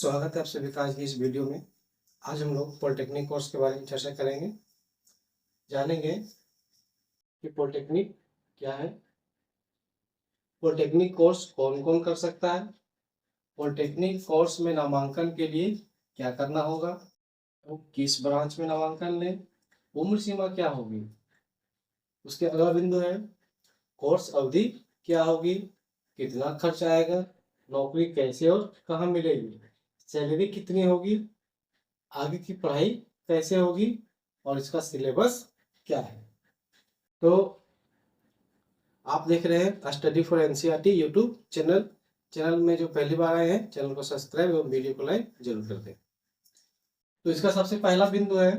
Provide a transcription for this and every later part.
स्वागत है आप सभी का आज की इस वीडियो में। आज हम लोग पॉलिटेक्निक कोर्स के बारे में चर्चा करेंगे, जानेंगे कि पॉलिटेक्निक क्या है, पॉलिटेक्निक कोर्स कौन कौन कर सकता है, पॉलिटेक्निक कोर्स में नामांकन के लिए क्या करना होगा, तो किस ब्रांच में नामांकन लें, उम्र सीमा क्या होगी, उसके अगला बिंदु है कोर्स अवधि क्या होगी, कितना खर्च आएगा, नौकरी कैसे और कहाँ मिलेगी, सैलरी कितनी होगी, आगे की पढ़ाई कैसे होगी और इसका सिलेबस क्या है। तो आप देख रहे हैं study for NCERT YouTube channel में जो पहली बार आए हैं चैनल को सब्सक्राइब एवं वीडियो को लाइक जरूर कर दें। तो इसका सबसे पहला बिंदु है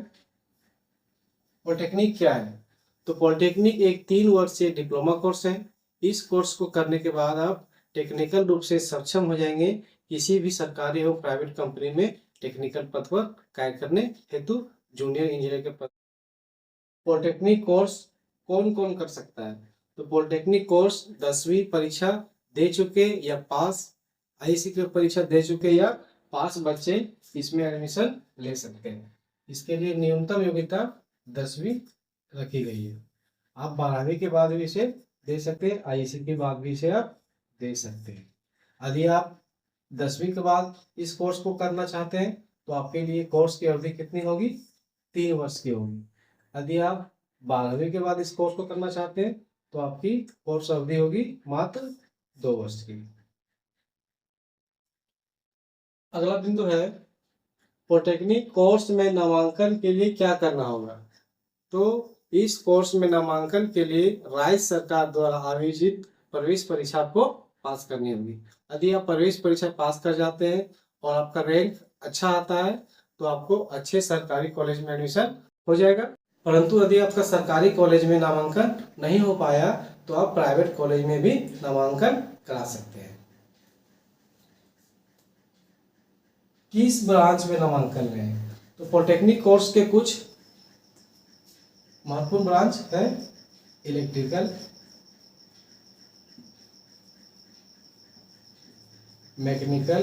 पॉलिटेक्निक क्या है। तो पॉलिटेक्निक एक 3 वर्षीय डिप्लोमा कोर्स है। इस कोर्स को करने के बाद आप टेक्निकल रूप से सक्षम हो जाएंगे किसी भी सरकारी एवं प्राइवेट कंपनी में टेक्निकल पद पर कार्य करने हेतु जूनियर इंजीनियर के पद। पॉलिटेक्निक कोर्स कौन कौन कर सकता है। तो पॉलिटेक्निक कोर्स 10वीं परीक्षा दे चुके या पास, आईसी की परीक्षा दे चुके या पास बच्चे इसमें एडमिशन ले सकते हैं। इसके लिए न्यूनतम योग्यता 10वीं रखी गई है। आप 12वीं के बाद भी इसे दे सकते हैं, आईसी के बाद भी इसे आप दे सकते हैं। यदि आप 10वीं के बाद इस कोर्स को करना चाहते हैं तो आपके लिए कोर्स की अवधि कितनी होगी, 3 वर्ष की होगी। यदि आप 12वीं के बाद इस कोर्स को करना चाहते हैं तो आपकी कोर्स अवधि होगी मात्र 2 वर्ष की। अगला बिंदु है पॉलिटेक्निक कोर्स में नामांकन के लिए क्या करना होगा। तो इस कोर्स में नामांकन के लिए राज्य सरकार द्वारा आयोजित प्रवेश परीक्षा को पास करनी होगी। यदि आप प्रवेश परीक्षा पास कर जाते हैं और आपका रैंक अच्छा आता है तो आपको अच्छे सरकारी कॉलेज में एडमिशन हो जाएगा। परंतु यदि आपका सरकारी कॉलेज में नामांकन नहीं हो पाया तो आप प्राइवेट कॉलेज में भी नामांकन करा सकते हैं। किस ब्रांच में नामांकन लें। तो पॉलिटेक्निक कोर्स के कुछ महत्वपूर्ण ब्रांच है electrical, mechanical,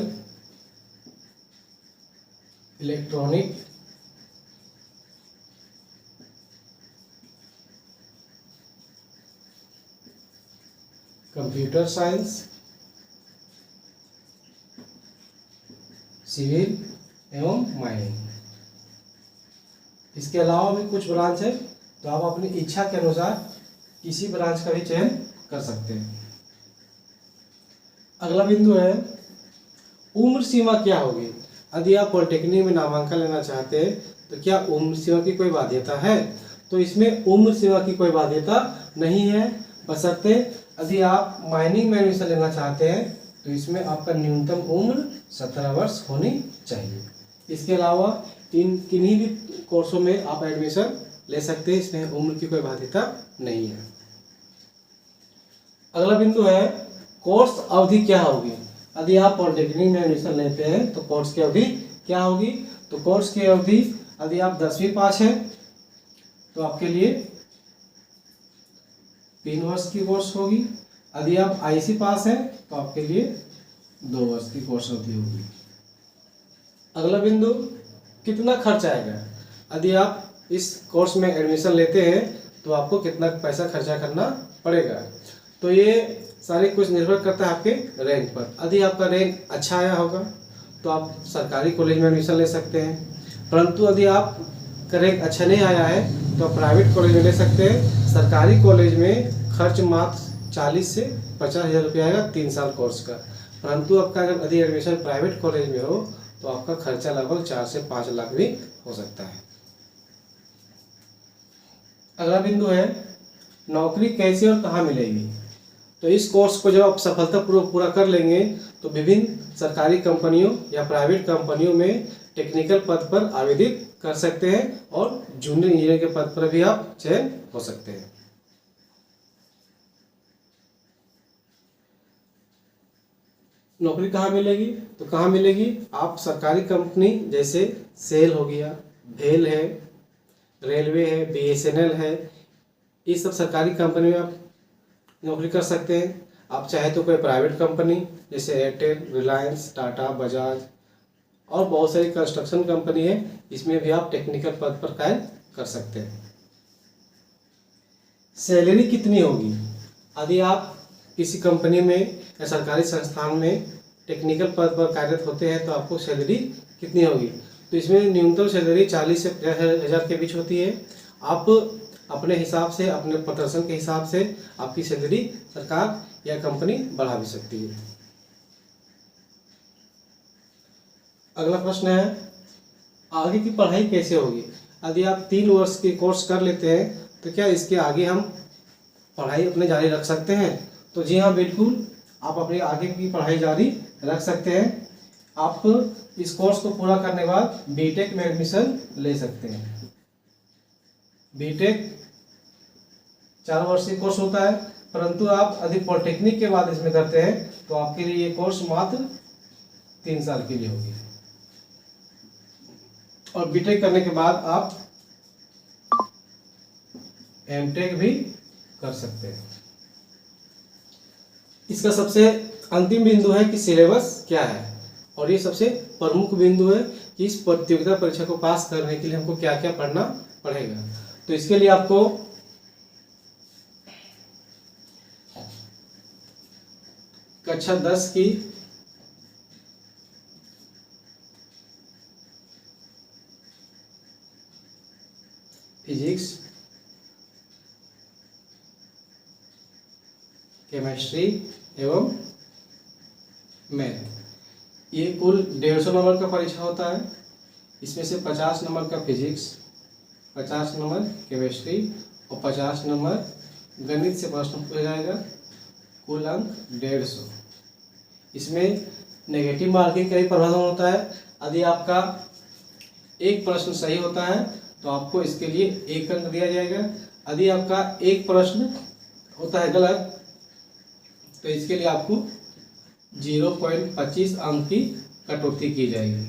electronic, computer science, civil एवं माइनिंग। इसके अलावा भी कुछ ब्रांच है तो आप अपनी इच्छा के अनुसार किसी ब्रांच का भी चयन कर सकते हैं। अगला बिंदु है उम्र सीमा क्या होगी। यदि आप पॉलिटेक्निक में नामांकन लेना चाहते हैं तो क्या उम्र सीमा की कोई बाध्यता है। तो इसमें उम्र सीमा की कोई बाध्यता नहीं है, बशर्ते यदि आप माइनिंग में एडमिशन लेना चाहते हैं तो इसमें आपका न्यूनतम उम्र 17 वर्ष होनी चाहिए। इसके अलावा किन्हीं भी कोर्सों में आप एडमिशन ले सकते हैं, इसमें उम्र की कोई बाध्यता नहीं है। अगला बिंदु है कोर्स अवधि क्या होगी। यदि आप पॉलिटेक्निक में एडमिशन लेते हैं तो कोर्स की अवधि क्या होगी। तो कोर्स की अवधि यदि आप 10वीं पास हैं तो आपके लिए 3 वर्ष की कोर्स होगी। यदि आप आईसी पास हैं तो आपके लिए 2 वर्ष की कोर्स अवधि होगी। अगला बिंदु कितना खर्च आएगा। यदि आप इस कोर्स में एडमिशन लेते हैं तो आपको कितना पैसा खर्चा करना पड़ेगा। तो ये सारे कुछ निर्भर करता है आपके रैंक पर। यदि आपका रैंक अच्छा आया होगा तो आप सरकारी कॉलेज में एडमिशन ले सकते हैं, परंतु यदि आपका रैंक अच्छा नहीं आया है तो आप प्राइवेट कॉलेज में ले सकते हैं। सरकारी कॉलेज में खर्च मात्र 40 से 50 हज़ार रुपया आएगा 3 साल कोर्स का, परंतु आपका अगर यदि एडमिशन प्राइवेट कॉलेज में हो तो आपका खर्चा लगभग 4 से 5 लाख भी हो सकता है। अगला बिंदु है नौकरी कैसे और कहाँ मिलेगी। तो इस कोर्स को जब आप सफलतापूर्वक पूरा कर लेंगे तो विभिन्न सरकारी कंपनियों या प्राइवेट कंपनियों में टेक्निकल पद पर आवेदित कर सकते हैं और जूनियर इंजीनियर के पद पर भी आप चयन हो सकते हैं। नौकरी कहाँ मिलेगी। तो कहाँ मिलेगी, आप सरकारी कंपनी जैसे सेल हो गया, भेल है, रेलवे है, बीएसएनएल है, ये सब सरकारी कंपनी में आप नौकरी कर सकते हैं। आप चाहे तो कोई प्राइवेट कंपनी जैसे एयरटेल, रिलायंस, टाटा, बजाज और बहुत सारी कंस्ट्रक्शन कंपनी है, इसमें भी आप टेक्निकल पद पर कार्य कर सकते हैं। सैलरी कितनी होगी? यदि आप किसी कंपनी में या सरकारी संस्थान में टेक्निकल पद पर कार्यरत होते हैं तो आपको सैलरी कितनी होगी? तो इसमें न्यूनतम सैलरी 40 से 50,000 के बीच होती है। आप अपने हिसाब से, अपने प्रदर्शन के हिसाब से आपकी सैलरी सरकार या कंपनी बढ़ा भी सकती है। अगला प्रश्न है, आगे की पढ़ाई कैसे होगी? यदि आप 3 वर्ष के कोर्स कर लेते हैं तो क्या इसके आगे हम पढ़ाई अपने जारी रख सकते हैं? तो जी हाँ, बिल्कुल, आप अपनी आगे की पढ़ाई जारी रख सकते हैं। आप इस कोर्स को पूरा करने के बाद बीटेक में एडमिशन ले सकते हैं। बीटेक 4 वर्षीय कोर्स होता है, परंतु आप यदि पॉलिटेक्निक के बाद इसमें करते हैं तो आपके लिए ये कोर्स मात्र 3 साल के लिए होगी। और बीटेक करने के बाद आप एमटेक भी कर सकते हैं। इसका सबसे अंतिम बिंदु है कि सिलेबस क्या है, और ये सबसे प्रमुख बिंदु है कि इस प्रतियोगिता परीक्षा को पास करने के लिए हमको क्या क्या पढ़ना पड़ेगा। तो इसके लिए आपको कक्षा 10 की फिजिक्स, केमिस्ट्री एवं मैथ, ये कुल 150 नंबर का परीक्षा होता है। इसमें से 50 नंबर का फिजिक्स, 50 नंबर केमिस्ट्री और 50 नंबर गणित से प्रश्न पूछा जाएगा। कुल अंक 150। इसमें नेगेटिव मार्किंग का भी प्रावधान होता है। यदि आपका एक प्रश्न सही होता है तो आपको इसके लिए 1 अंक दिया जाएगा। यदि आपका एक प्रश्न होता है गलत तो इसके लिए आपको 0.25 अंक की कटौती की जाएगी।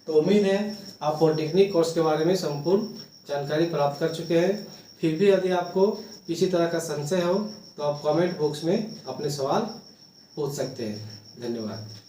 तो उम्मीद है आप पॉलिटेक्निक कोर्स के बारे में संपूर्ण जानकारी प्राप्त कर चुके हैं। फिर भी यदि आपको किसी तरह का संशय हो तो आप कमेंट बॉक्स में अपने सवाल पूछ सकते हैं। धन्यवाद।